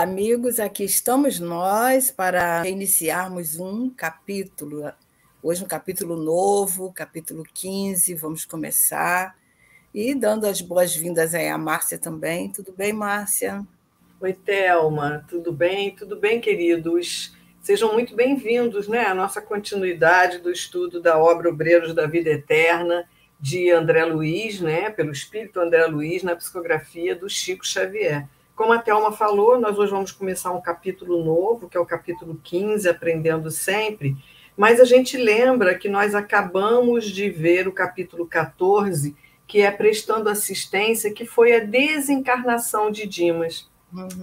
Olá, amigos. Aqui estamos nós para iniciarmos um capítulo. Hoje um capítulo novo, capítulo 15. Vamos começar. E dando as boas-vindas aí à Márcia também. Tudo bem, Márcia? Oi, Thelma. Tudo bem? Tudo bem, queridos? Sejam muito bem-vindos, né, à nossa continuidade do estudo da obra Obreiros da Vida Eterna, de André Luiz, né, pelo Espírito André Luiz, na psicografia do Chico Xavier. Como a Thelma falou, nós hoje vamos começar um capítulo novo, que é o capítulo 15, Aprendendo Sempre, mas a gente lembra que nós acabamos de ver o capítulo 14, que é Prestando Assistência, que foi a desencarnação de Dimas.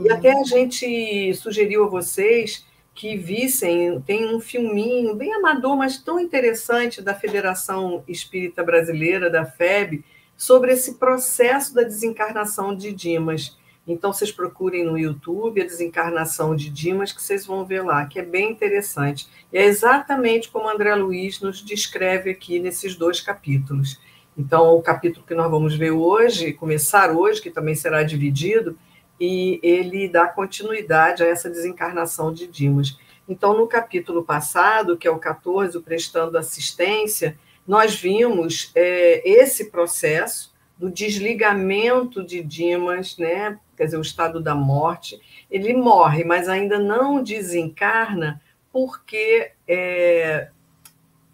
E até a gente sugeriu a vocês que vissem, tem um filminho bem amador, mas tão interessante, da Federação Espírita Brasileira, da FEB, sobre esse processo da desencarnação de Dimas. Então, vocês procurem no YouTube a desencarnação de Dimas, que vocês vão ver lá, que é bem interessante. E é exatamente como André Luiz nos descreve aqui nesses dois capítulos. Então, o capítulo que nós vamos ver hoje, começar hoje, que também será dividido, e ele dá continuidade a essa desencarnação de Dimas. Então, no capítulo passado, que é o 14, o Prestando Assistência, nós vimos esse processo do desligamento de Dimas, né? Quer dizer, o estado da morte. Ele morre, mas ainda não desencarna, porque,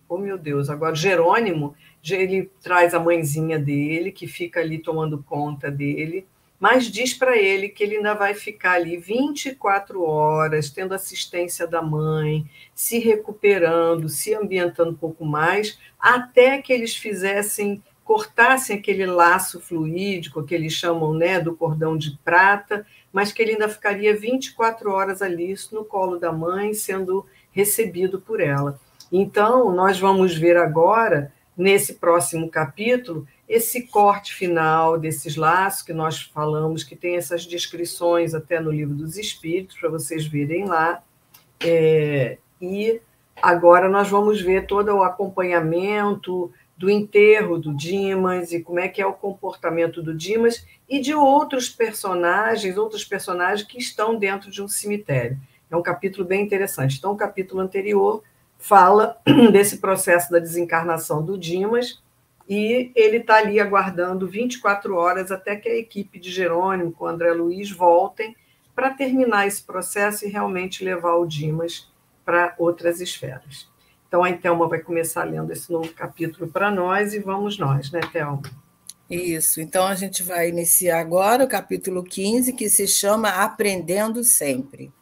oh meu Deus, agora Jerônimo, ele traz a mãezinha dele, que fica ali tomando conta dele, mas diz para ele que ele ainda vai ficar ali 24 horas, tendo assistência da mãe, se recuperando, se ambientando um pouco mais, até que eles cortassem aquele laço fluídico, que eles chamam, né, do cordão de prata, mas que ele ainda ficaria 24 horas ali no colo da mãe, sendo recebido por ela. Então, nós vamos ver agora, nesse próximo capítulo, esse corte final desses laços que nós falamos, que tem essas descrições até no Livro dos Espíritos, para vocês verem lá. E agora nós vamos ver todo o acompanhamento do enterro do Dimas e como é que é o comportamento do Dimas e de outros personagens que estão dentro de um cemitério. É um capítulo bem interessante. Então, o capítulo anterior fala desse processo da desencarnação do Dimas, e ele está ali aguardando 24 horas até que a equipe de Jerônimo, com o André Luiz, voltem para terminar esse processo e realmente levar o Dimas para outras esferas. Então, a Thelma vai começar lendo esse novo capítulo para nós, e vamos nós, né, Thelma? Isso. Então, a gente vai iniciar agora o capítulo 15, que se chama Aprendendo Sempre.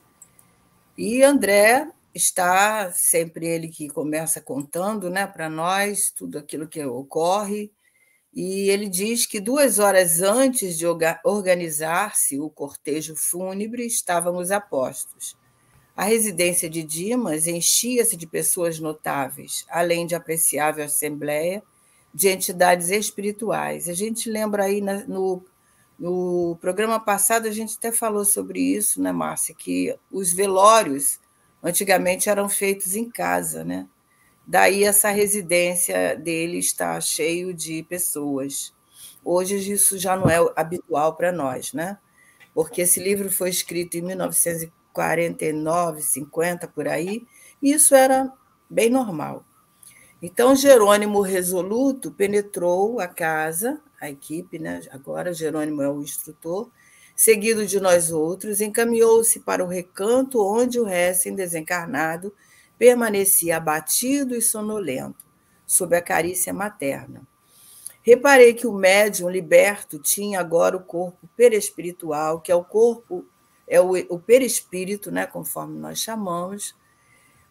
E André está sempre ele que começa contando, né, para nós tudo aquilo que ocorre. E ele diz que 2 horas antes de organizar-se o cortejo fúnebre, estávamos a postos. A residência de Dimas enchia-se de pessoas notáveis, além de apreciável assembleia de entidades espirituais. A gente lembra aí no programa passado, a gente até falou sobre isso, né, Márcia, que os velórios antigamente eram feitos em casa, né? Daí essa residência dele está cheio de pessoas. Hoje isso já não é habitual para nós, né? Porque esse livro foi escrito em 1949, 50, por aí, e isso era bem normal. Então, Jerônimo resoluto penetrou a casa, a equipe, né? Agora Jerônimo é o instrutor, seguido de nós outros, encaminhou-se para o recanto onde o recém-desencarnado permanecia abatido e sonolento, sob a carícia materna. Reparei que o médium liberto tinha agora o corpo perespiritual, que é o corpo, é o perispírito, né, conforme nós chamamos,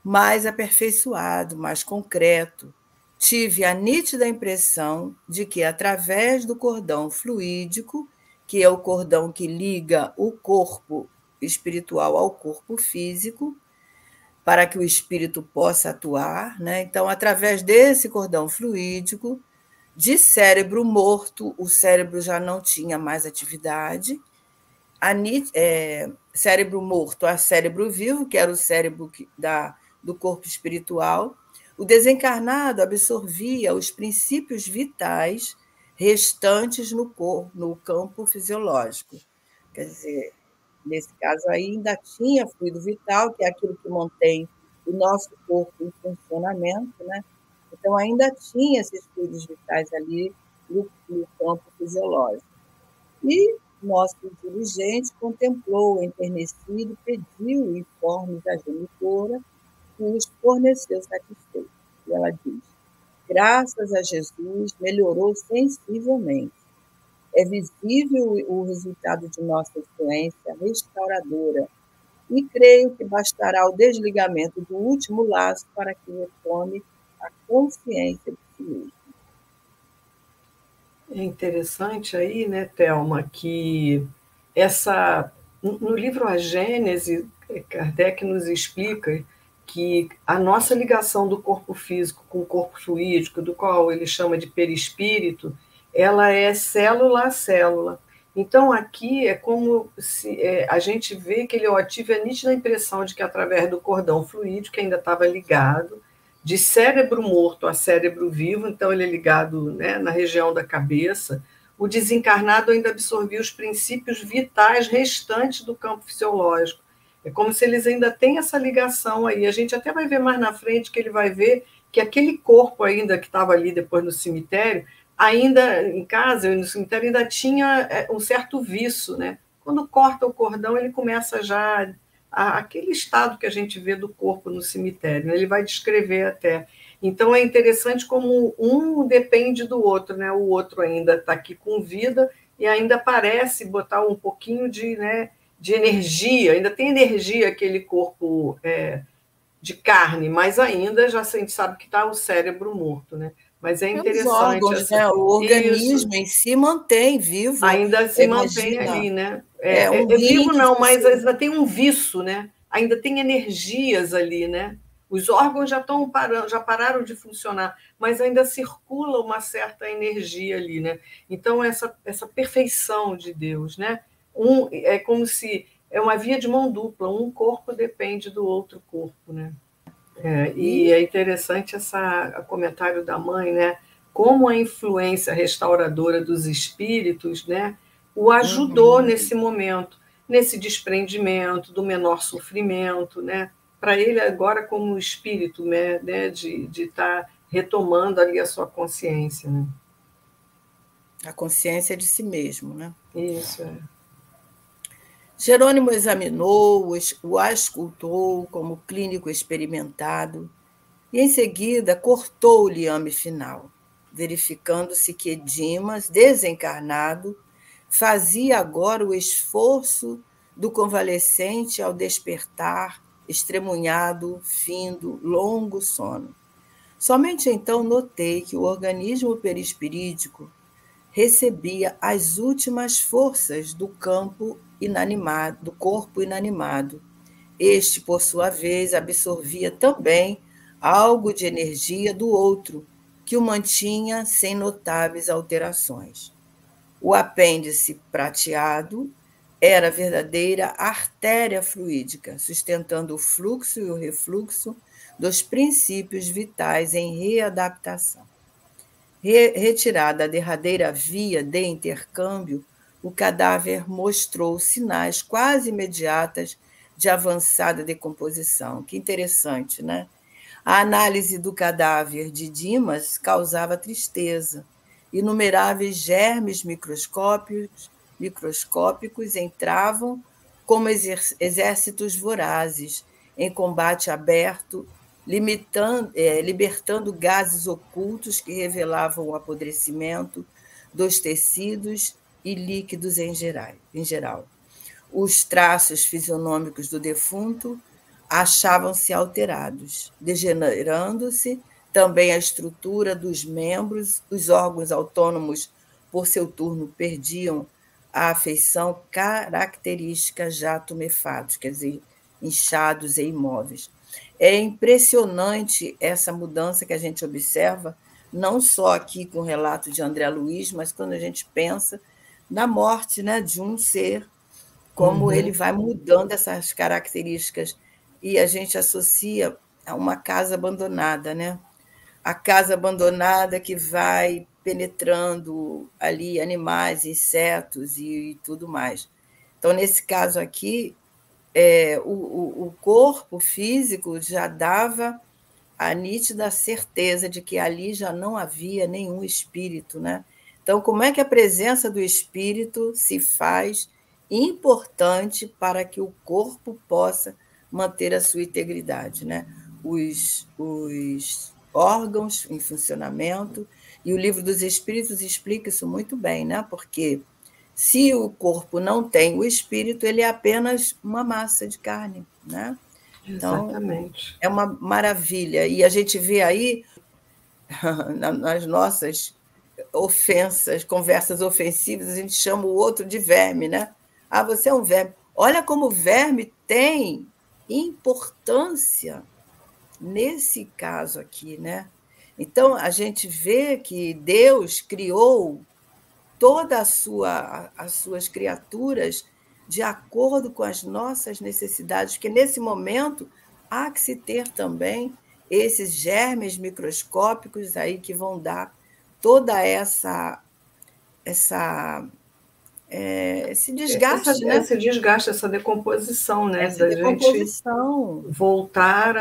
mais aperfeiçoado, mais concreto. Tive a nítida impressão de que, através do cordão fluídico, que é o cordão que liga o corpo espiritual ao corpo físico, para que o espírito possa atuar, né? Então, através desse cordão fluídico, de cérebro morto, o cérebro já não tinha mais atividade, cérebro morto a cérebro vivo, que era o cérebro do corpo espiritual, o desencarnado absorvia os princípios vitais restantes no campo fisiológico. Quer dizer, nesse caso aí, ainda tinha fluido vital, que é aquilo que mantém o nosso corpo em funcionamento, né? Então, ainda tinha esses fluidos vitais ali no campo fisiológico. E nosso inteligente contemplou, enternecido, pediu informes à genitora, que os forneceu satisfeito. E ela diz: graças a Jesus, melhorou sensivelmente. É visível o resultado de nossa influência restauradora e creio que bastará o desligamento do último laço para que retome a consciência de si mesmo. É interessante aí, né, Thelma, que no livro A Gênese, Kardec nos explica que a nossa ligação do corpo físico com o corpo fluídico, do qual ele chama de perispírito, ela é célula a célula. Então, aqui é como se a gente vê que ele tive a nítida impressão de que, através do cordão fluídico, que ainda estava ligado, de cérebro morto a cérebro vivo, então ele é ligado, né, na região da cabeça, o desencarnado ainda absorvia os princípios vitais restantes do campo fisiológico. É como se eles ainda têm essa ligação aí. A gente até vai ver mais na frente que ele vai ver que aquele corpo ainda que estava ali depois no cemitério, ainda em casa e no cemitério ainda tinha um certo vício, né? Quando corta o cordão, ele começa já aquele estado que a gente vê do corpo no cemitério, né? Ele vai descrever até. Então é interessante como um depende do outro, né? O outro ainda está aqui com vida e ainda parece botar um pouquinho de, né, de energia, ainda tem energia aquele corpo de carne, mas ainda já a gente sabe que está o cérebro morto, né? Mas é Os interessante órgãos, essa. né? O Isso, organismo em si mantém vivo. ainda se mantém Imagina, ali, né? um É rim vivo que não, mas você. ainda tem um vício, né? Ainda tem energias ali, né? Os órgãos já estão parando, já pararam de funcionar, mas ainda circula uma certa energia ali, né? Então essa perfeição de Deus, né? É como se é uma via de mão dupla, um corpo depende do outro corpo, né? E E é interessante o comentário da mãe, né? Como a influência restauradora dos espíritos, né, o ajudou uhum. nesse momento, nesse desprendimento, do menor sofrimento, né? Para ele agora como espírito, né, de estar retomando ali a sua consciência, né? A consciência de si mesmo, né? Isso, Jerônimo examinou, o auscultou como clínico experimentado e, em seguida, cortou o liame final, verificando-se que Dimas, desencarnado, fazia agora o esforço do convalescente ao despertar, estremunhado, findo, longo sono. Somente então notei que o organismo perispirídico recebia as últimas forças do campo inanimado, do corpo inanimado. Este, por sua vez, absorvia também algo de energia do outro, que o mantinha sem notáveis alterações. O apêndice prateado era a verdadeira artéria fluídica, sustentando o fluxo e o refluxo dos princípios vitais em readaptação. Retirada a derradeira via de intercâmbio, o cadáver mostrou sinais quase imediatas de avançada decomposição. Que interessante, né? A análise do cadáver de Dimas causava tristeza. Inumeráveis germes microscópicos entravam como exércitos vorazes em combate aberto, libertando gases ocultos que revelavam o apodrecimento dos tecidos e líquidos em geral. Os traços fisionômicos do defunto achavam-se alterados, degenerando-se também a estrutura dos membros, os órgãos autônomos, por seu turno, perdiam a afeição característica já tumefatos, quer dizer, inchados e imóveis. É impressionante essa mudança que a gente observa, não só aqui com o relato de André Luiz, mas quando a gente pensa na morte, né, de um ser, como ele vai mudando essas características e a gente associa a uma casa abandonada, né? A casa abandonada que vai penetrando ali animais, insetos e tudo mais. Então, nesse caso aqui, o corpo físico já dava a nítida certeza de que ali já não havia nenhum espírito, né? Então, como é que a presença do espírito se faz importante para que o corpo possa manter a sua integridade, né? Os órgãos em funcionamento, e o Livro dos Espíritos explica isso muito bem, né? Porque se o corpo não tem o espírito, ele é apenas uma massa de carne, né? Então, exatamente. é uma maravilha. E a gente vê aí, nas nossas ofensas, conversas ofensivas, a gente chama o outro de verme, né? Ah, você é um verme. Olha como o verme tem importância nesse caso aqui, né? Então, a gente vê que Deus criou toda as suas criaturas de acordo com as nossas necessidades, porque nesse momento há que se ter também esses germes microscópicos aí que vão dar toda esse desgaste, né? Esse desgaste, essa decomposição, né? Essa Da gente decomposição. voltar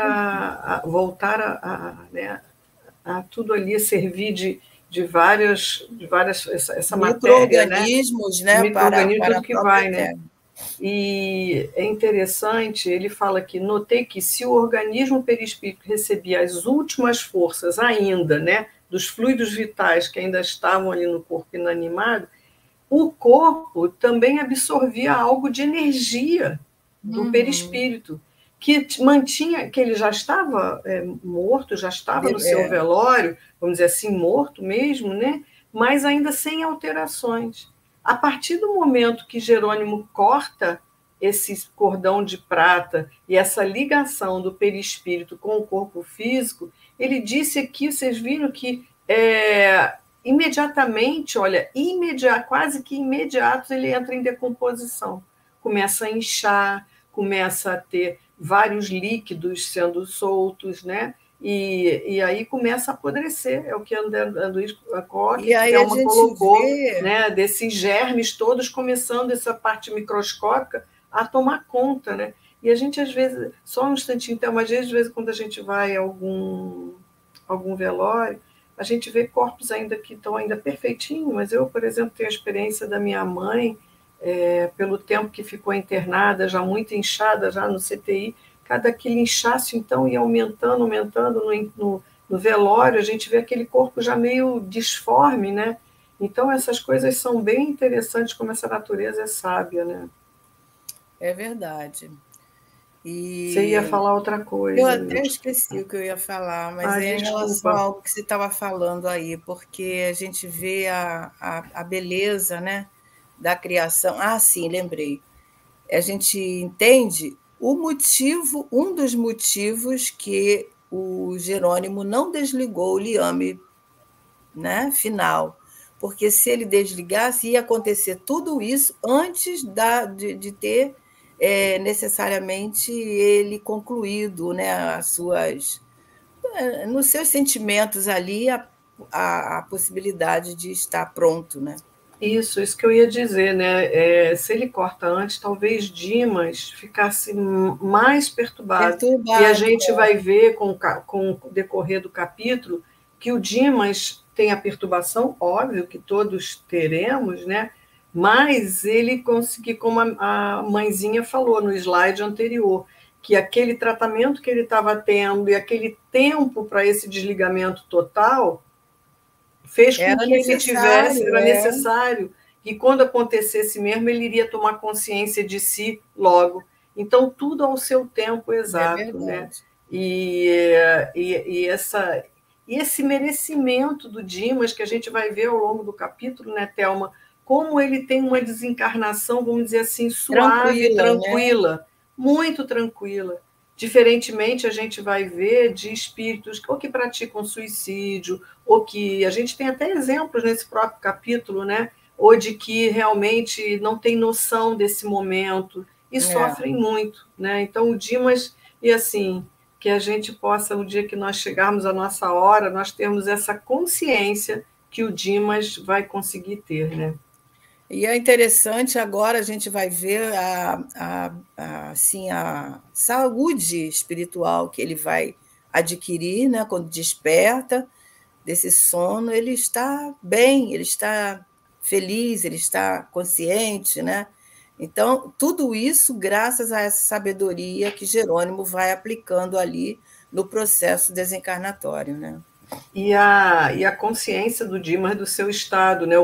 né, a tudo ali servir de várias essa matéria, né? Micro-organismos, né, Micro-organismos, para a tudo que própria vai, né? terra. E é interessante, ele fala que notei que se o organismo perispírito recebia as últimas forças ainda, né, dos fluidos vitais que ainda estavam ali no corpo inanimado, o corpo também absorvia algo de energia do perispírito, que mantinha, que ele já estava morto, já estava no seu velório, vamos dizer assim, morto mesmo, né? Mas ainda sem alterações. A partir do momento que Jerônimo corta esse cordão de prata e essa ligação do perispírito com o corpo físico, ele disse aqui, vocês viram que imediatamente, olha, quase que imediato ele entra em decomposição. Começa a inchar, começa a ter vários líquidos sendo soltos, né? E aí começa a apodrecer, é o que André Luiz coloca, E aí a Thelma gente colocou, vê, né? Desses germes todos começando essa parte microscópica a tomar conta, né? E a gente, às vezes, só um instantinho, Thelma, às vezes, quando a gente vai a algum velório, a gente vê corpos ainda que estão ainda perfeitinhos, mas eu, por exemplo, tenho a experiência da minha mãe, pelo tempo que ficou internada, já muito inchada, já no CTI, cada aquele inchaço, então, ia aumentando no velório, a gente vê aquele corpo já meio disforme, né? Então, essas coisas são bem interessantes, como essa natureza é sábia, né? é verdade. Você ia E falar outra eu coisa. até esqueci o que eu ia falar, mas é em relação a Desculpa. algo que você estava falando aí, porque a gente vê a beleza, né, da criação. Ah, sim, lembrei. A gente entende o motivo, um dos motivos que o Jerônimo não desligou o liame, né, final, porque se ele desligasse, ia acontecer tudo isso antes de ter necessariamente ele concluído, né, nos seus sentimentos ali, a possibilidade de estar pronto, né? Isso que eu ia dizer, né? Se ele corta antes, talvez Dimas ficasse mais perturbado. E a Perturbado. gente vai ver com o decorrer do capítulo que o Dimas tem a perturbação, óbvio que todos teremos, né? Mas ele conseguiu, como a mãezinha falou no slide anterior, que aquele tratamento que ele estava tendo e aquele tempo para esse desligamento total fez com Era que ele tivesse, necessário, era necessário, e quando acontecesse mesmo, ele iria tomar consciência de si logo. Então, tudo ao seu tempo é exato, né? verdade. E esse merecimento do Dimas, que a gente vai ver ao longo do capítulo, né, Thelma, como ele tem uma desencarnação, vamos dizer assim, suave, Tranquila, né? tranquila, muito tranquila. Diferentemente, a gente vai ver de espíritos ou que praticam suicídio, ou que a gente tem até exemplos nesse próprio capítulo, né? Ou de que realmente não tem noção desse momento e É. sofrem muito, né? Então, o Dimas, e assim, que a gente possa, no dia que nós chegarmos à nossa hora, nós termos essa consciência que o Dimas vai conseguir ter, né? E é interessante, agora a gente vai ver assim, a saúde espiritual que ele vai adquirir, né? Quando desperta desse sono, ele está bem, ele está feliz, ele está consciente, né? Então, tudo isso graças a essa sabedoria que Jerônimo vai aplicando ali no processo desencarnatório, né? E a consciência do Dimas do seu estado, né?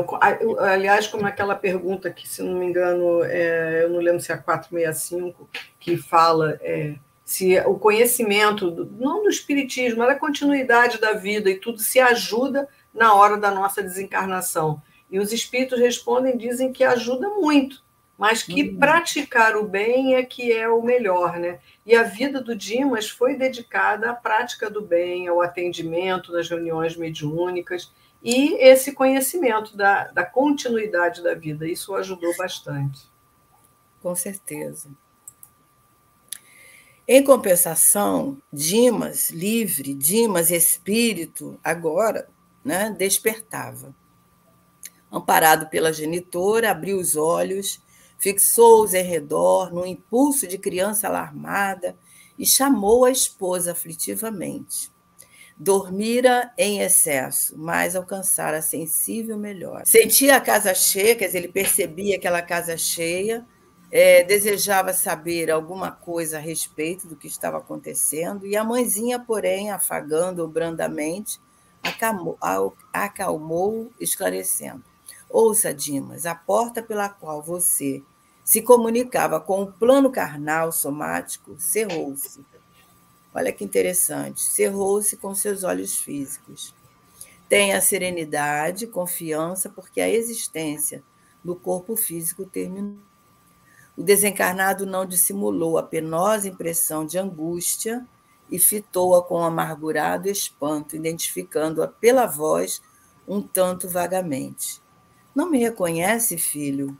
Aliás, como aquela pergunta que, se não me engano, eu não lembro se é a 465, que fala se o conhecimento, não do espiritismo, mas da continuidade da vida e tudo se ajuda na hora da nossa desencarnação. E os espíritos respondem, dizem que ajuda muito, mas que praticar o bem é que é o melhor, né? E a vida do Dimas foi dedicada à prática do bem, ao atendimento nas reuniões mediúnicas e esse conhecimento da continuidade da vida. Isso o ajudou bastante. Com certeza. Em compensação, Dimas, livre, Dimas, espírito, agora, né, despertava. Amparado pela genitora, abriu os olhos, fixou-os em redor, num impulso de criança alarmada, e chamou a esposa aflitivamente. Dormira em excesso, mas alcançara sensível melhor. Sentia a casa cheia, quer dizer, ele percebia aquela casa cheia, desejava saber alguma coisa a respeito do que estava acontecendo, e a mãezinha, porém, afagando-o brandamente, acalmou, esclarecendo. Ouça, Dimas, a porta pela qual você se comunicava com o plano carnal somático cerrou-se. Olha que interessante, cerrou-se com seus olhos físicos. Tenha serenidade, confiança, porque a existência do corpo físico terminou. O desencarnado não dissimulou a penosa impressão de angústia e fitou-a com amargurado espanto, identificando-a pela voz um tanto vagamente. Não me reconhece, filho?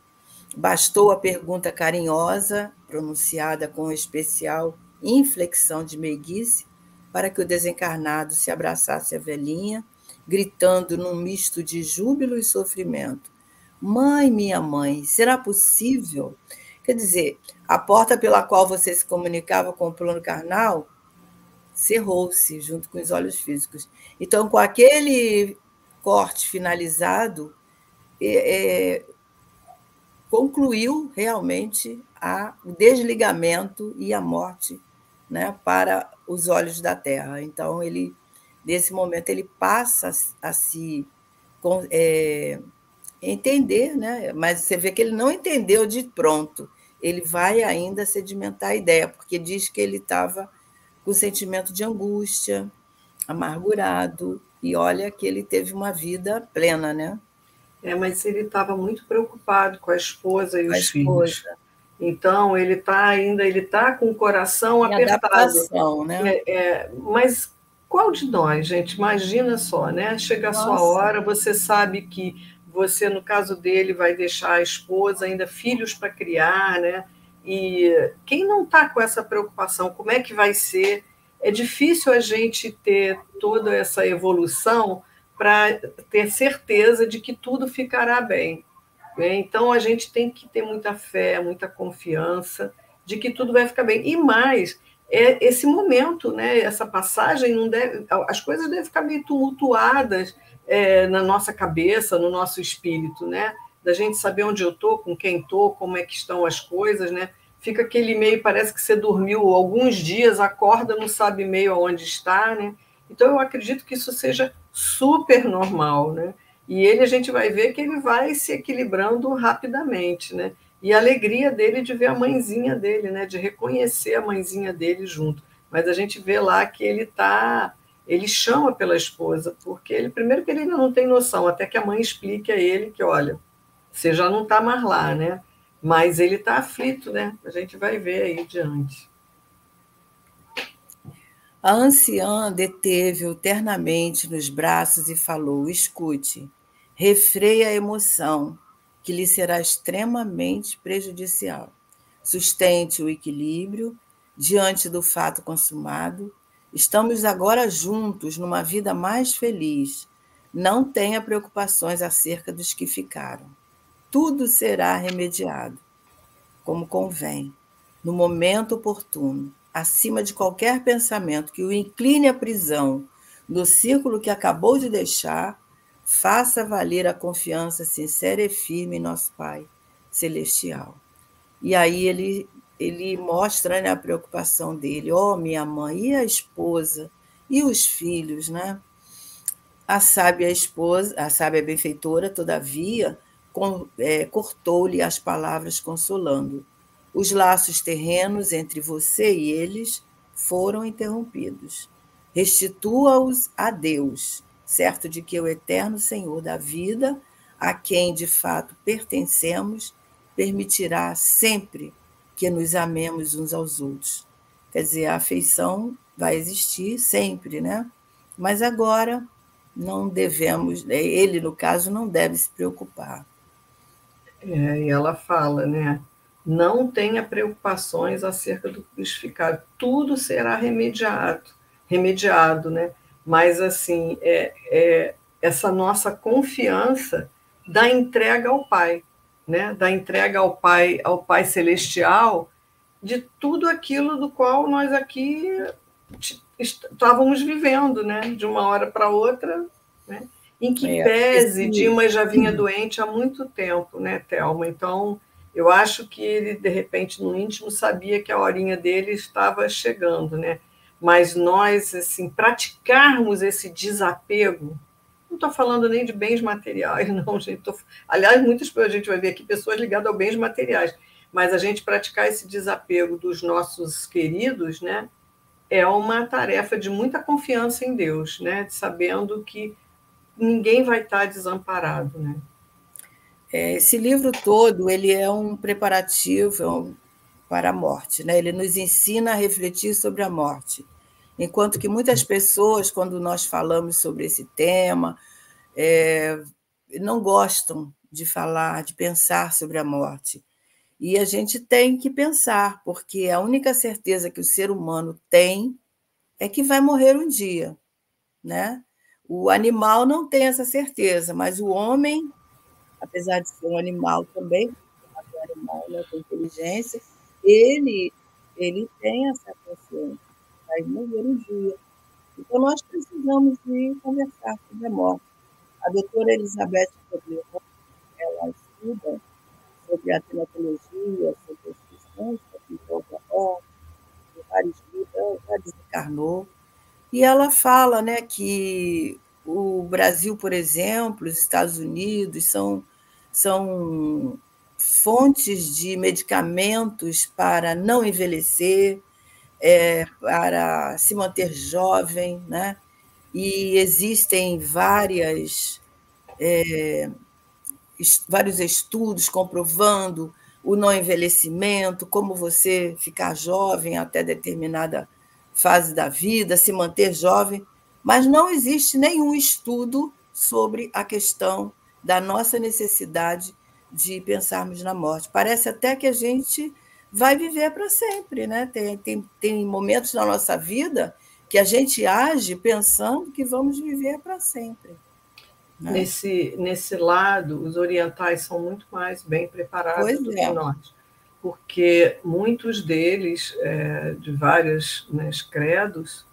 Bastou a pergunta carinhosa, pronunciada com especial inflexão de meiguice, para que o desencarnado se abraçasse à velhinha, gritando num misto de júbilo e sofrimento: Mãe, minha mãe, será possível? Quer dizer, a porta pela qual você se comunicava com o plano carnal cerrou-se junto com os olhos físicos. Então, com aquele corte finalizado, concluiu realmente o desligamento e a morte, né, para os olhos da Terra. Então, nesse momento, ele passa a se entender, né? Mas você vê que ele não entendeu de pronto. Ele vai ainda sedimentar a ideia, porque diz que ele estava com sentimento de angústia, amargurado, e olha que ele teve uma vida plena, né? Mas ele estava muito preocupado com a esposa e A os filhos. esposa. Então, ele está com o coração Em apertado. adaptação, né? Mas qual de nós, gente? Imagina só, né? Chega a sua Nossa. hora, você sabe que você, no caso dele, vai deixar a esposa, ainda filhos para criar, né? E quem não está com essa preocupação, como é que vai ser? É difícil a gente ter toda essa evolução para ter certeza de que tudo ficará bem. Então, a gente tem que ter muita fé, muita confiança de que tudo vai ficar bem. E mais, esse momento, né, essa passagem, não deve, as coisas devem ficar meio tumultuadas na nossa cabeça, no nosso espírito, né? Da gente saber onde eu estou, com quem estou, como é que estão as coisas, né? Fica aquele meio, parece que você dormiu alguns dias, acorda, não sabe meio aonde está, né? Então, eu acredito que isso seja super normal, né? E a gente vai ver que ele vai se equilibrando rapidamente, né? E a alegria dele de ver a mãezinha dele, né? De reconhecer a mãezinha dele junto. Mas a gente vê lá que ele chama pela esposa, porque primeiro que ele ainda não tem noção, até que a mãe explique a ele que, olha, você já não está mais lá, né? Mas ele está aflito, né? A gente vai ver aí diante. A anciã deteve-o ternamente nos braços e falou: escute, refreie a emoção, que lhe será extremamente prejudicial. Sustente o equilíbrio diante do fato consumado. Estamos agora juntos numa vida mais feliz. Não tenha preocupações acerca dos que ficaram. tudo será remediado, como convém, no momento oportuno, acima de qualquer pensamento que o incline à prisão do círculo que acabou de deixar, faça valer a confiança sincera e firme em nosso Pai Celestial. E aí ele mostra, né, a preocupação dele. Minha mãe, e a esposa? E os filhos, né? A sábia esposa, a sábia benfeitora, todavia, cortou-lhe as palavras consolando. Os laços terrenos entre você e eles foram interrompidos. Restitua-os a Deus, certo de que o eterno Senhor da vida, a quem de fato pertencemos, permitirá sempre que nos amemos uns aos outros. Quer dizer, a afeição vai existir sempre, né? Mas agora não devemos, ele, no caso, não deve se preocupar. E ela fala, né? Não tenha preocupações acerca do crucificado, tudo será remediado, né? Mas, assim, essa nossa confiança da entrega ao Pai, né? Da entrega ao Pai Celestial, de tudo aquilo do qual nós aqui estávamos vivendo, né? De uma hora para outra, né? Em que pese Dima já vinha doente há muito tempo, né, Thelma? Então, eu acho que ele, de repente, no íntimo, sabia que a horinha dele estava chegando, né? Mas nós, assim, praticarmos esse desapego, não estou falando nem de bens materiais, não, gente. Aliás, a gente vai ver aqui pessoas ligadas a bens materiais, mas a gente praticar esse desapego dos nossos queridos, né, é uma tarefa de muita confiança em Deus, né, sabendo que ninguém vai estar desamparado, né? Esse livro todo ele é um preparativo para a morte, né? Ele nos ensina a refletir sobre a morte, enquanto que muitas pessoas, quando nós falamos sobre esse tema, não gostam de falar, de pensar sobre a morte. E a gente tem que pensar, porque a única certeza que o ser humano tem é que vai morrer um dia, né? O animal não tem essa certeza, mas o homem, apesar de ser um animal também, um animal, né, com inteligência, ele tem essa consciência, vai morrer um dia. Então, nós precisamos de conversar sobre a morte. A doutora Elizabeth Toblerone, ela estuda sobre a tanatologia, sobre as questões que envolvem a morte, vários livros, ela já desencarnou, e ela fala, né, que o Brasil, por exemplo, os Estados Unidos são fontes de medicamentos para não envelhecer, para se manter jovem, né? E existem vários estudos comprovando o não envelhecimento, como você ficar jovem até determinada fase da vida, se manter jovem, mas não existe nenhum estudo sobre a questão da nossa necessidade de pensarmos na morte. Parece até que a gente vai viver para sempre, né? Tem momentos na nossa vida que a gente age pensando que vamos viver para sempre. Né? Nesse lado, os orientais são muito mais bem preparados do que nós, porque muitos deles, de vários, né, credos,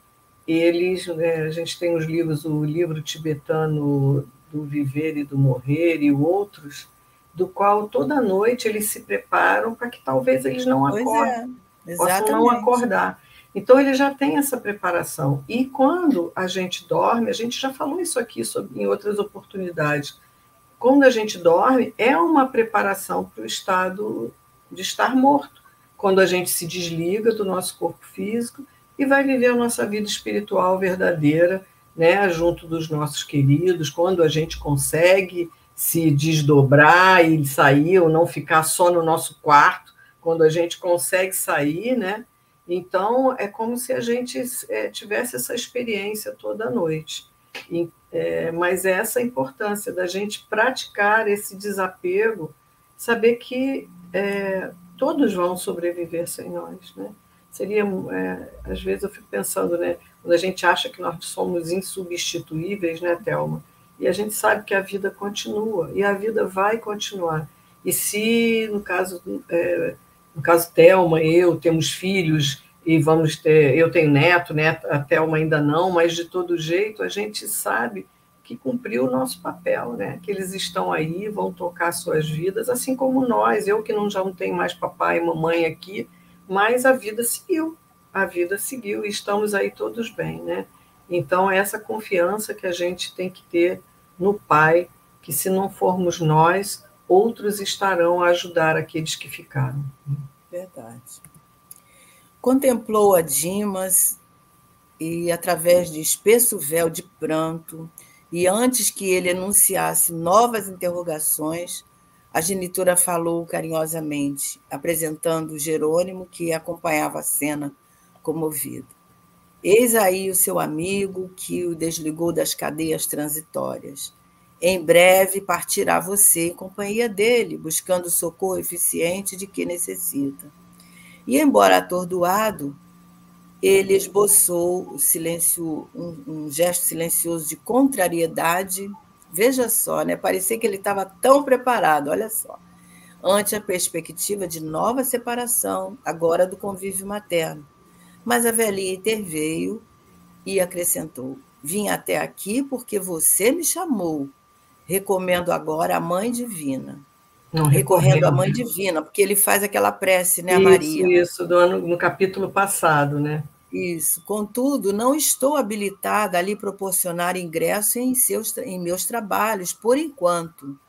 eles, a gente tem os livros, o livro tibetano do Viver e do Morrer e outros, do qual toda noite eles se preparam para que talvez eles não acordem, possam não acordar. Então, ele já tem essa preparação. E quando a gente dorme, a gente já falou isso aqui em outras oportunidades, quando a gente dorme, é uma preparação para o estado de estar morto. Quando a gente se desliga do nosso corpo físico e vai viver a nossa vida espiritual verdadeira, né, junto dos nossos queridos, quando a gente consegue se desdobrar e sair, ou não ficar só no nosso quarto, quando a gente consegue sair, né? Então, é como se a gente tivesse essa experiência toda noite. Mas essa importância da gente praticar esse desapego, saber que todos vão sobreviver sem nós, né? Seria, às vezes eu fico pensando, né, quando a gente acha que nós somos insubstituíveis, né, Thelma? E a gente sabe que a vida continua, e a vida vai continuar. E se, no caso Thelma, eu temos filhos e vamos ter, eu tenho neto, né? A Thelma ainda não, mas de todo jeito a gente sabe que cumpriu o nosso papel, né? Que eles estão aí, vão tocar suas vidas, assim como nós. Eu que já não tenho mais papai e mamãe aqui, mas a vida seguiu e estamos aí todos bem, né? Então, é essa confiança que a gente tem que ter no Pai, que se não formos nós, outros estarão a ajudar aqueles que ficaram. Verdade. Contemplou a Dimas e, através de espesso véu de pranto, e antes que ele enunciasse novas interrogações, a genitora falou carinhosamente, apresentando Jerônimo, que acompanhava a cena comovido. Eis aí o seu amigo que o desligou das cadeias transitórias. Em breve partirá você em companhia dele, buscando o socorro eficiente de que necessita. E, embora atordoado, ele esboçou um gesto silencioso de contrariedade. Veja só, né? Parecia que ele estava tão preparado, olha só, ante a perspectiva de nova separação, agora do convívio materno. Mas a velhinha interveio e acrescentou: vim até aqui porque você me chamou. Recomendo agora a Mãe Divina. Não Recorrendo à recorrendo. Mãe Divina, porque ele faz aquela prece, né, a Isso, Maria. isso, no capítulo passado, né? Isso. Contudo, não estou habilitada a lhe proporcionar ingresso em meus trabalhos, por enquanto.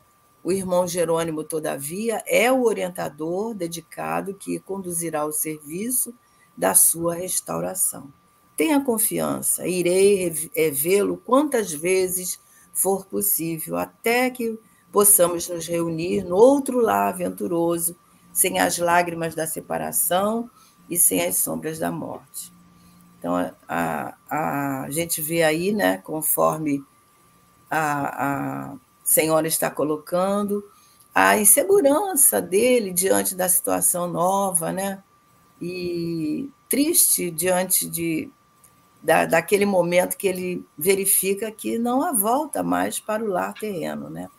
O irmão Jerônimo, todavia, é o orientador dedicado que conduzirá o serviço da sua restauração. Tenha confiança, irei vê-lo quantas vezes for possível, até que possamos nos reunir no outro lar aventuroso, sem as lágrimas da separação e sem as sombras da morte. Então, a gente vê aí, né, conforme a senhora está colocando, a insegurança dele diante da situação nova, né? E triste diante daquele momento que ele verifica que não há volta mais para o lar terreno, né?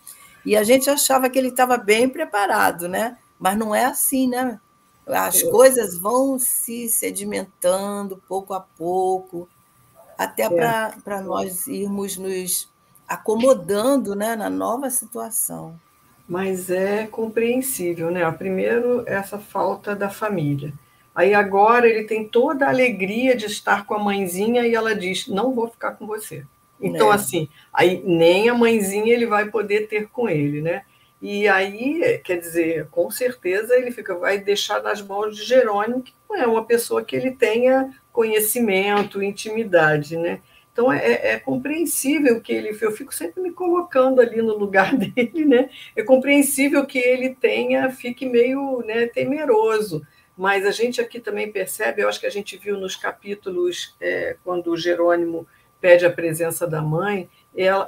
E a gente achava que ele estava bem preparado, né? Mas não é assim, né? As coisas vão se sedimentando pouco a pouco, até É. para nós irmos nos acomodando, né, na nova situação. Mas é compreensível, né? Primeiro, essa falta da família. Aí agora ele tem toda a alegria de estar com a mãezinha e ela diz: não vou ficar com você. Então, É, assim, aí nem a mãezinha ele vai poder ter com ele, né? E aí, quer dizer, com certeza ele vai deixar nas mãos de Jerônimo, que não é uma pessoa que ele tenha conhecimento, intimidade, né? Então é compreensível que ele, eu fico sempre me colocando ali no lugar dele, né? É compreensível que ele fique meio, né, temeroso, mas a gente aqui também percebe, eu acho que a gente viu nos capítulos, quando o Jerônimo pede a presença da mãe,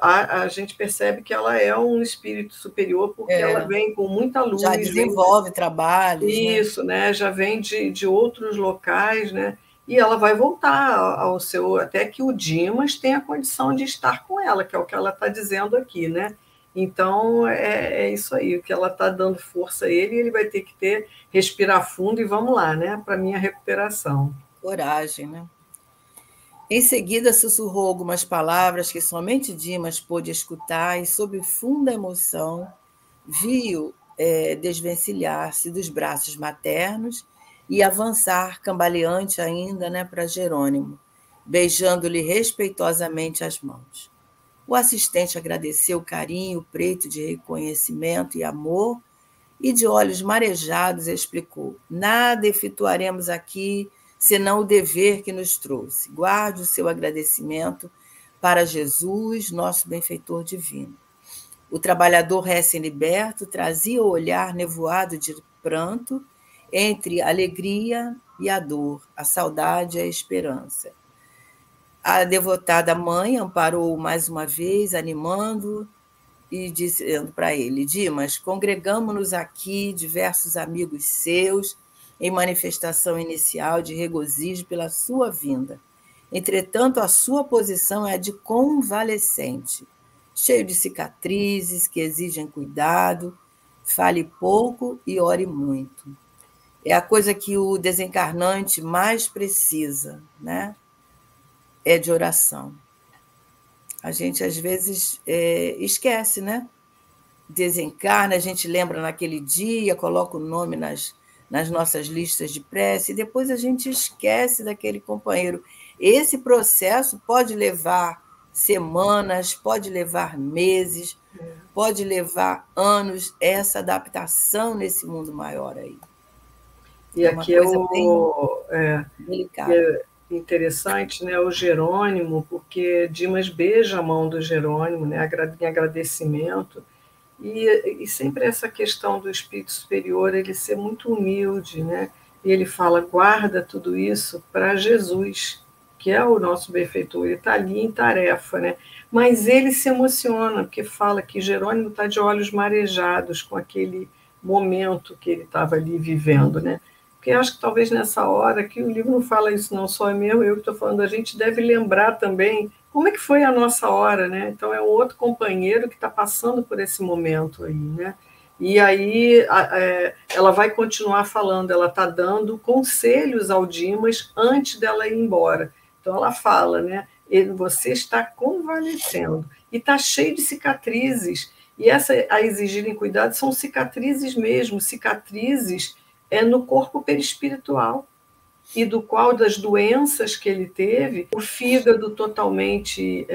a gente percebe que ela é um espírito superior, porque ela vem com muita já luz, vem desenvolve trabalhos, né? isso, né? Já vem de outros locais, né? E ela vai voltar ao seu, até que o Dimas tenha condição de estar com ela, que é o que ela está dizendo aqui, né? Então é isso aí, o que ela está dando força a ele, ele vai ter que respirar fundo e vamos lá, né? Para minha recuperação. Coragem, né? Em seguida, sussurrou algumas palavras que somente Dimas pôde escutar e, sob funda emoção, viu desvencilhar-se dos braços maternos e avançar, cambaleante ainda, né, para Jerônimo, beijando-lhe respeitosamente as mãos. O assistente agradeceu o carinho, o preito de reconhecimento e amor, e, de olhos marejados, explicou: nada efetuaremos aqui senão o dever que nos trouxe. Guarde o seu agradecimento para Jesus, nosso benfeitor divino. O trabalhador recém-liberto trazia o olhar nevoado de pranto entre a alegria e a dor, a saudade e a esperança. A devotada mãe amparou-o mais uma vez, animando e dizendo para ele: Dimas, congregamo-nos aqui, diversos amigos seus, em manifestação inicial de regozijo pela sua vinda. Entretanto, a sua posição é a de convalescente, cheio de cicatrizes que exigem cuidado, Fale pouco e ore muito. É a coisa que o desencarnante mais precisa, né? É de oração. A gente, às vezes, esquece, né? Desencarna, a gente lembra naquele dia, coloca o nome nas nossas listas de prece, e depois a gente esquece daquele companheiro. Esse processo pode levar semanas, pode levar meses, pode levar anos, essa adaptação nesse mundo maior aí. E É uma aqui é coisa bem delicada. é interessante, né, o Jerônimo, porque Dimas beija a mão do Jerônimo, né, em agradecimento, e sempre essa questão do espírito superior, ele ser muito humilde, né, e ele fala, guarda tudo isso para Jesus, que é o nosso benfeitor, ele está ali em tarefa, né, mas ele se emociona, porque fala que Jerônimo está de olhos marejados com aquele momento que ele estava ali vivendo, né, porque acho que talvez nessa hora, que o livro não fala isso não, só é mesmo eu que estou falando, a gente deve lembrar também como é que foi a nossa hora, né? Então é um outro companheiro que está passando por esse momento aí, né? E aí ela vai continuar falando, ela está dando conselhos ao Dimas antes dela ir embora. Então ela fala, né? Você está convalescendo e está cheio de cicatrizes. E essa, a exigirem cuidado, são cicatrizes mesmo, cicatrizes no corpo perispiritual, e do qual das doenças que ele teve, o fígado totalmente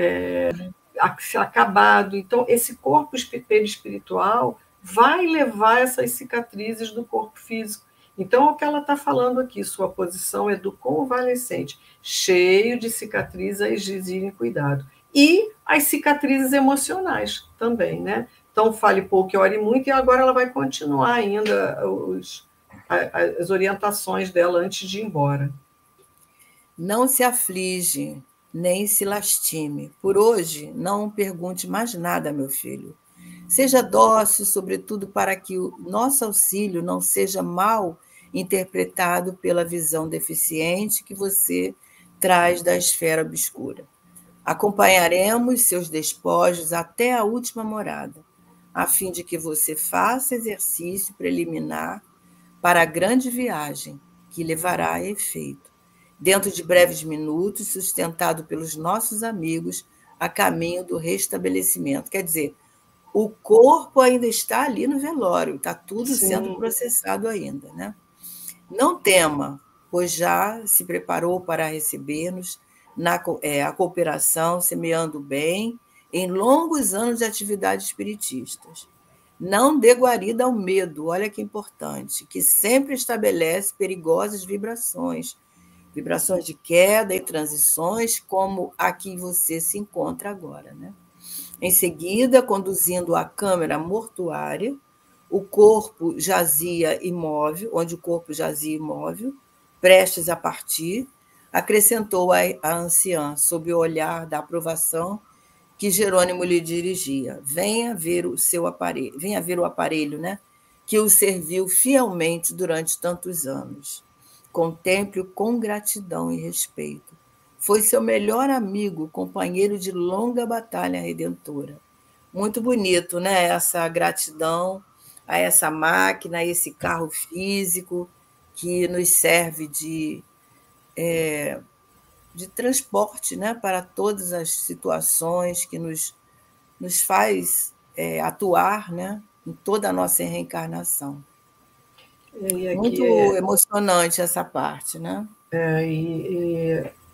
acabado. Então, esse corpo perispiritual vai levar essas cicatrizes do corpo físico. Então, o que ela está falando aqui, sua posição é do convalescente, cheio de cicatrizes a exigirem cuidado. E as cicatrizes emocionais também, né? Então, fale pouco e ore muito, e agora ela vai continuar ainda as orientações dela antes de ir embora. Não se aflige, nem se lastime. Por hoje, não pergunte mais nada, meu filho. Seja dócil, sobretudo, para que o nosso auxílio não seja mal interpretado pela visão deficiente que você traz da esfera obscura. Acompanharemos seus despojos até a última morada, a fim de que você faça exercício preliminar para a grande viagem que levará a efeito, dentro de breves minutos, sustentado pelos nossos amigos a caminho do restabelecimento. Quer dizer, o corpo ainda está ali no velório, está tudo sendo Sim. processado ainda, né? Não tema, pois já se preparou para receber-nos a cooperação, semeando bem em longos anos de atividades espiritistas. Não dê guarida ao medo, olha que importante, que sempre estabelece perigosas vibrações, vibrações de queda e transições, como a que você se encontra agora, né? Em seguida, conduzindo a câmara mortuária, o corpo jazia imóvel, onde o corpo jazia imóvel, prestes a partir, acrescentou a anciã, sob o olhar da aprovação que Jerônimo lhe dirigia. Venha ver o aparelho, né, que o serviu fielmente durante tantos anos. Contemple-o com gratidão e respeito. Foi seu melhor amigo, companheiro de longa batalha redentora. Muito bonito, né? Essa gratidão a essa máquina, a esse carro físico que nos serve de transporte, né, para todas as situações, que nos faz atuar, né, em toda a nossa reencarnação. E aqui Muito emocionante essa parte, né?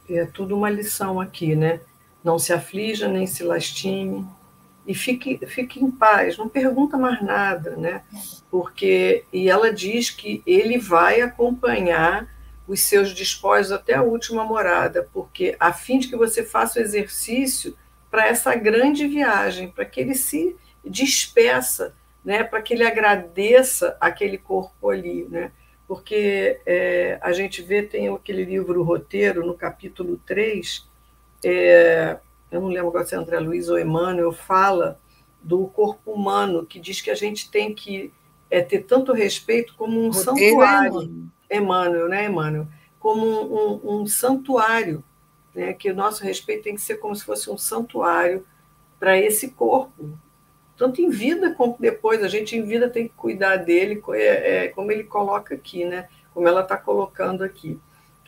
é tudo uma lição aqui, né? Não se aflija, nem se lastime, e fique em paz, não pergunta mais nada, né? E ela diz que ele vai acompanhar os seus despojos até a última morada, porque a fim de que você faça o exercício para essa grande viagem, para que ele se despeça, né? Para que ele agradeça aquele corpo ali, né? Porque a gente vê, tem aquele livro o Roteiro, no capítulo 3, eu não lembro agora se é André Luiz ou Emmanuel, fala do corpo humano, que diz que a gente tem que ter tanto respeito como um Roteiro é santuário. Emmanuel. Emmanuel, né, Emmanuel? Como um santuário, né? Que o nosso respeito tem que ser como se fosse um santuário para esse corpo tanto em vida como depois. A gente em vida tem que cuidar dele, como ele coloca aqui, né? Como ela está colocando aqui.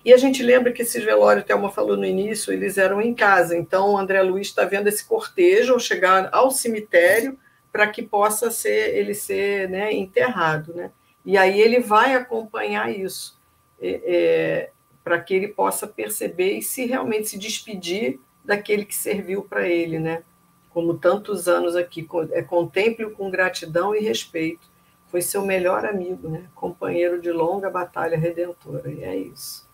E a gente lembra que esses velórios, a Thelma falou no início, eles eram em casa. Então, o André Luiz está vendo esse cortejo ao chegar ao cemitério para que possa ele ser, né, enterrado, né? E aí ele vai acompanhar isso, para que ele possa perceber e se realmente se despedir daquele que serviu para ele, né? Como tantos anos aqui, contemple-o com gratidão e respeito. Foi seu melhor amigo, né? Companheiro de longa batalha redentora. E é isso.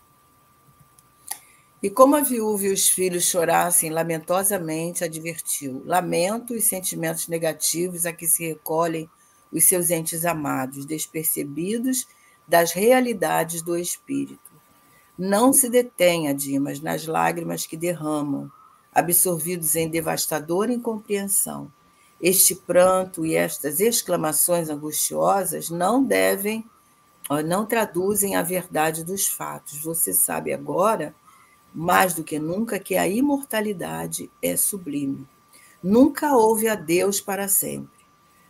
E como a viúva e os filhos chorassem lamentosamente, advertiu: lamento e sentimentos negativos a que se recolhem os seus entes amados, despercebidos das realidades do espírito. Não se detenha, Dimas, nas lágrimas que derramam, absorvidos em devastadora incompreensão. Este pranto e estas exclamações angustiosas não traduzem a verdade dos fatos. Você sabe agora, mais do que nunca, que a imortalidade é sublime. Nunca houve adeus para sempre,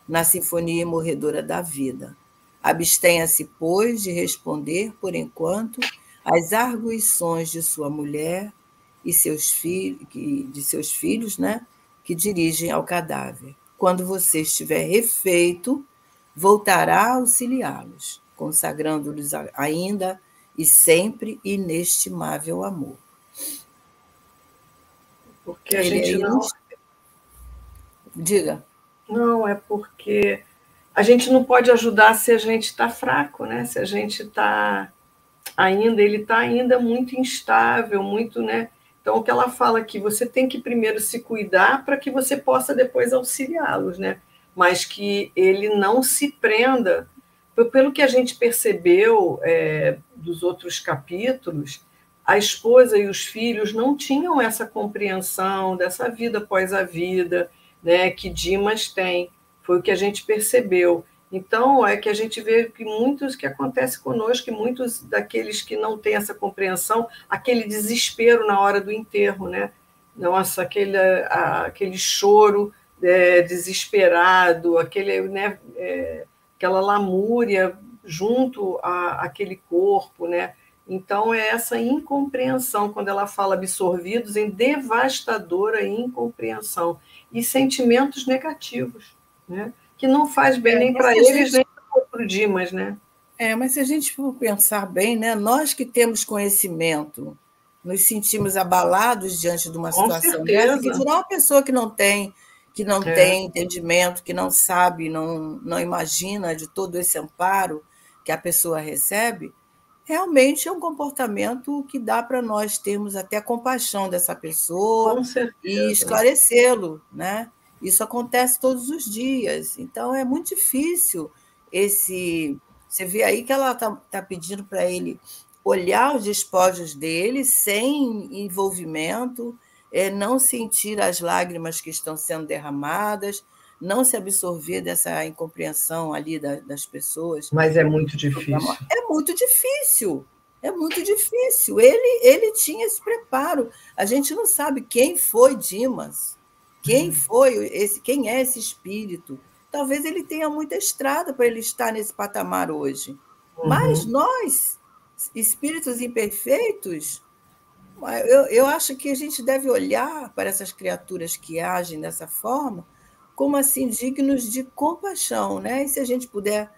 na sinfonia morredora da vida. Abstenha-se, pois, de responder, por enquanto, às arguições de sua mulher e de seus filhos, né, que dirigem ao cadáver. Quando você estiver refeito, voltará a auxiliá-los, consagrando-lhes ainda e sempre inestimável amor. Porque a gente não... Diga. Não, é porque a gente não pode ajudar se a gente está fraco, né? Se a gente está ainda, ele está ainda muito instável, muito, né? Então, o que ela fala aqui, você tem que primeiro se cuidar para que você possa depois auxiliá-los, né? Mas que ele não se prenda. Pelo que a gente percebeu dos outros capítulos, a esposa e os filhos não tinham essa compreensão dessa vida após a vida, né, que Dimas tem. Foi o que a gente percebeu. Então, é que a gente vê que muitos que acontece conosco, que muitos daqueles que não têm essa compreensão, aquele desespero na hora do enterro, né? Nossa, aquele choro desesperado, né, aquela lamúria junto àquele corpo, né? Então, é essa incompreensão, quando ela fala absorvidos em devastadora incompreensão e sentimentos negativos, né? Que não faz bem nem para eles, nem para o Dimas, né? Mas se a gente for pensar bem, né, nós que temos conhecimento, nos sentimos abalados diante de uma situação dessa, que dirá uma pessoa que não tem entendimento, que não sabe, não imagina de todo esse amparo que a pessoa recebe, realmente é um comportamento que dá para nós termos até compaixão dessa pessoa e esclarecê-lo, né? Isso acontece todos os dias, então é muito difícil Você vê aí que ela está pedindo para ele olhar os despojos dele sem envolvimento, não sentir as lágrimas que estão sendo derramadas, não se absorver dessa incompreensão ali das pessoas. Mas é muito difícil. É muito difícil. É muito difícil. Ele tinha esse preparo. A gente não sabe quem foi Dimas, quem é esse espírito. Talvez ele tenha muita estrada para ele estar nesse patamar hoje. Mas nós, espíritos imperfeitos, eu acho que a gente deve olhar para essas criaturas que agem dessa forma como assim dignos de compaixão, né? E se a gente puder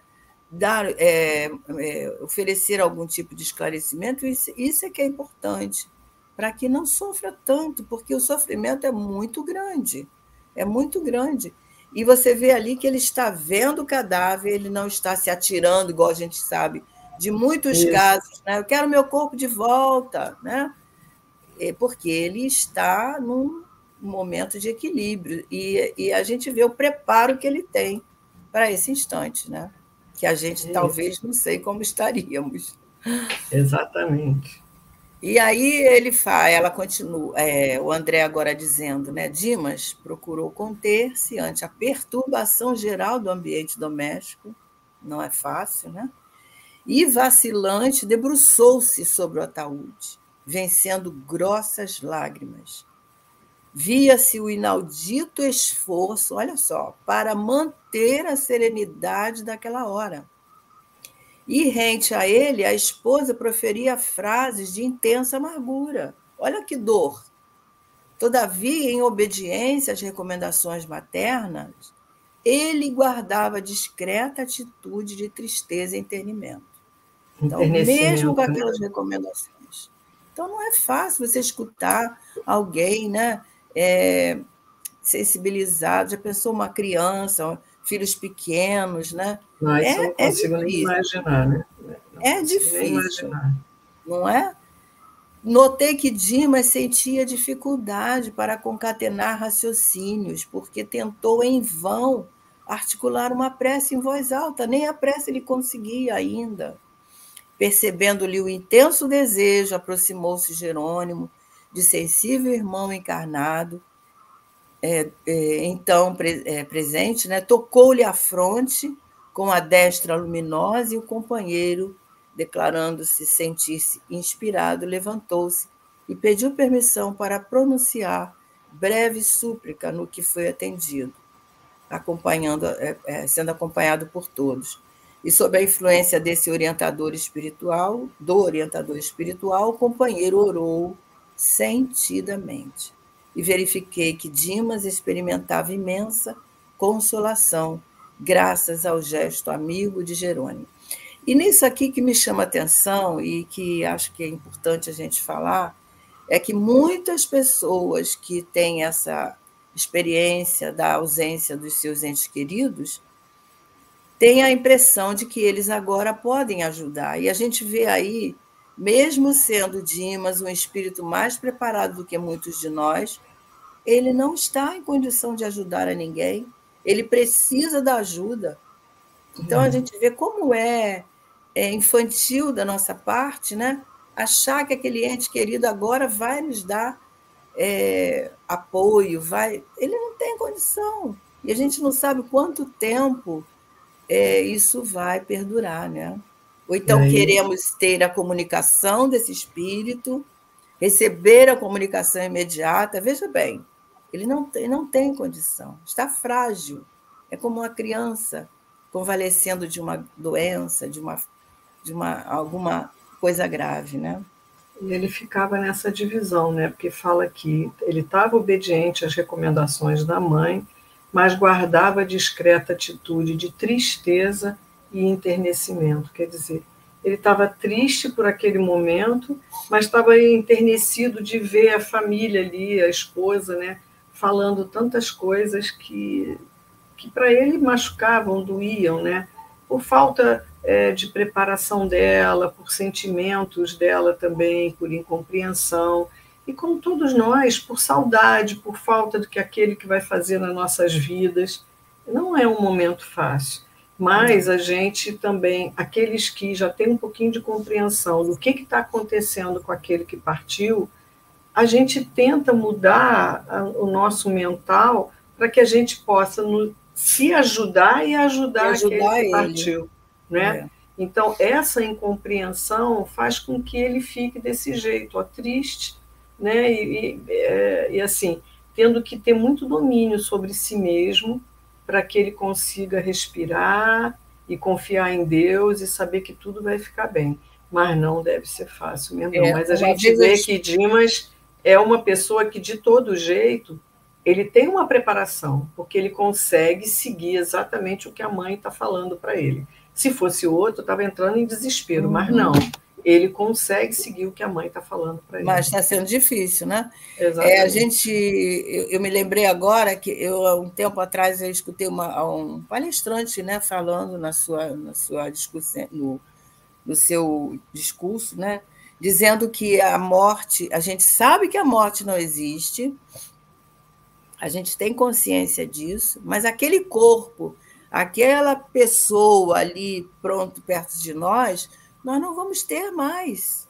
oferecer algum tipo de esclarecimento, isso é que é importante, para que não sofra tanto, porque o sofrimento é muito grande, é muito grande. E você vê ali que ele está vendo o cadáver, ele não está se atirando, igual a gente sabe, de muitos casos, né? Eu quero meu corpo de volta, né? Porque ele está num momento de equilíbrio, e a gente vê o preparo que ele tem para esse instante, né? Que a gente talvez não sei como estaríamos. Exatamente. E aí ela continua, o André agora dizendo, né? Dimas procurou conter-se ante a perturbação geral do ambiente doméstico, não é fácil, né? E vacilante debruçou-se sobre o ataúde, vencendo grossas lágrimas. via-se o inaudito esforço, olha só, para manter a serenidade daquela hora. E, rente a ele, a esposa proferia frases de intensa amargura. Olha que dor! Todavia, em obediência às recomendações maternas, ele guardava discreta atitude de tristeza e enternimento. Então, mesmo com aquelas recomendações. Então, não é fácil você escutar alguém, né, sensibilizado. Já pensou uma criança, filhos pequenos, né? Isso eu não consigo nem imaginar, né? É difícil, não é? Notei que Dimas sentia dificuldade para concatenar raciocínios, porque tentou em vão articular uma prece em voz alta, nem a prece ele conseguia ainda. Percebendo-lhe o intenso desejo, aproximou-se Jerônimo, de sensível irmão encarnado, então presente, né, tocou-lhe a fronte com a destra luminosa e o companheiro, declarando-se sentir-se inspirado, levantou-se e pediu permissão para pronunciar breve súplica, no que foi atendido, sendo acompanhado por todos. E sob a influência desse orientador espiritual, o companheiro orou sentidamente. E verifiquei que Dimas experimentava imensa consolação, graças ao gesto amigo de Jerônimo. E nisso aqui que me chama a atenção e que acho que é importante a gente falar, é que muitas pessoas que têm essa experiência da ausência dos seus entes queridos têm a impressão de que eles agora podem ajudar. E a gente vê aí, mesmo sendo Dimas um espírito mais preparado do que muitos de nós, ele não está em condição de ajudar a ninguém, ele precisa da ajuda. Então, a gente vê como é infantil da nossa parte, né? Achar que aquele ente querido agora vai nos dar apoio, ele não tem condição. E a gente não sabe quanto tempo isso vai perdurar, né? Ou então queremos ter a comunicação desse espírito, receber a comunicação imediata. Veja bem, ele não tem condição, está frágil. É como uma criança convalescendo de uma doença, de alguma coisa grave, né? E ele ficava nessa divisão, né? Porque fala que ele estava obediente às recomendações da mãe, mas guardava discreta atitude de tristeza e enternecimento. Quer dizer, ele estava triste por aquele momento, mas estava enternecido de ver a família ali, a esposa, né, falando tantas coisas que para ele machucavam, doíam, né? Por falta de preparação dela, por sentimentos dela também, por incompreensão. E como todos nós, por saudade, por falta do que aquele que vai fazer nas nossas vidas. Não é um momento fácil. Mas a gente também, aqueles que já têm um pouquinho de compreensão do que está acontecendo com aquele que partiu, a gente tenta mudar o nosso mental para que a gente possa se ajudar e ajudar aquele que partiu. Né? Então, essa incompreensão faz com que ele fique desse jeito, ó, triste, né? E assim, tendo que ter muito domínio sobre si mesmo para que ele consiga respirar e confiar em Deus e saber que tudo vai ficar bem. Mas não deve ser fácil mesmo, não. Mas a gente vê que Dimas é uma pessoa que, de todo jeito, ele tem uma preparação, porque ele consegue seguir exatamente o que a mãe está falando para ele. Se fosse outro, estava entrando em desespero, mas não. Ele consegue seguir o que a mãe está falando para ele. Mas está sendo difícil, né? Exatamente. Eu me lembrei agora que um tempo atrás, eu escutei um palestrante, né, falando na sua discussão, no seu discurso, né, dizendo que a morte, a gente sabe que a morte não existe, a gente tem consciência disso, mas aquele corpo, aquela pessoa ali pronto perto de nós não vamos ter mais.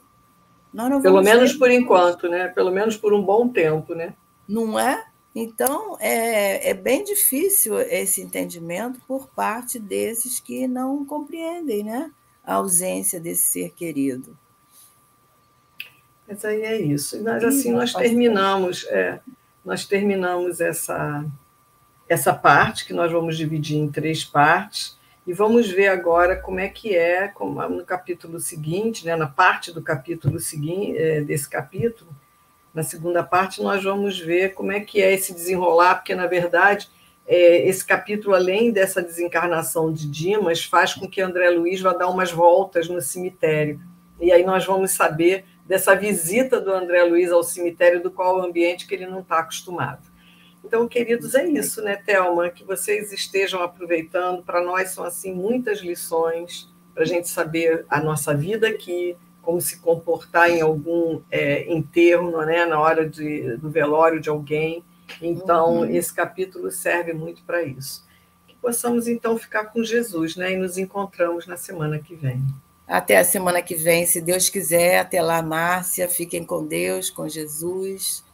Pelo menos por enquanto, né? Pelo menos por um bom tempo, né? Não é? Então, é bem difícil esse entendimento por parte desses que não compreendem, né, a ausência desse ser querido. Mas aí é isso. Mas assim nós terminamos nós terminamos essa parte, que nós vamos dividir em 3 partes, e vamos ver agora como é que é, como no capítulo seguinte, né, na parte do capítulo seguinte, desse capítulo, na segunda parte, nós vamos ver como é que é esse desenrolar, porque, na verdade, esse capítulo, além dessa desencarnação de Dimas, faz com que André Luiz vá dar umas voltas no cemitério. E aí nós vamos saber dessa visita do André Luiz ao cemitério, do qual o ambiente que ele não está acostumado. Então, queridos, é isso, né, Thelma? Que vocês estejam aproveitando. Para nós são, assim, muitas lições para a gente saber a nossa vida aqui, como se comportar em algum enterro, né, na hora do velório de alguém. Então, esse capítulo serve muito para isso. Que possamos, então, ficar com Jesus, né, e nos encontramos na semana que vem. Até a semana que vem, se Deus quiser. Até lá, Márcia. Fiquem com Deus, com Jesus.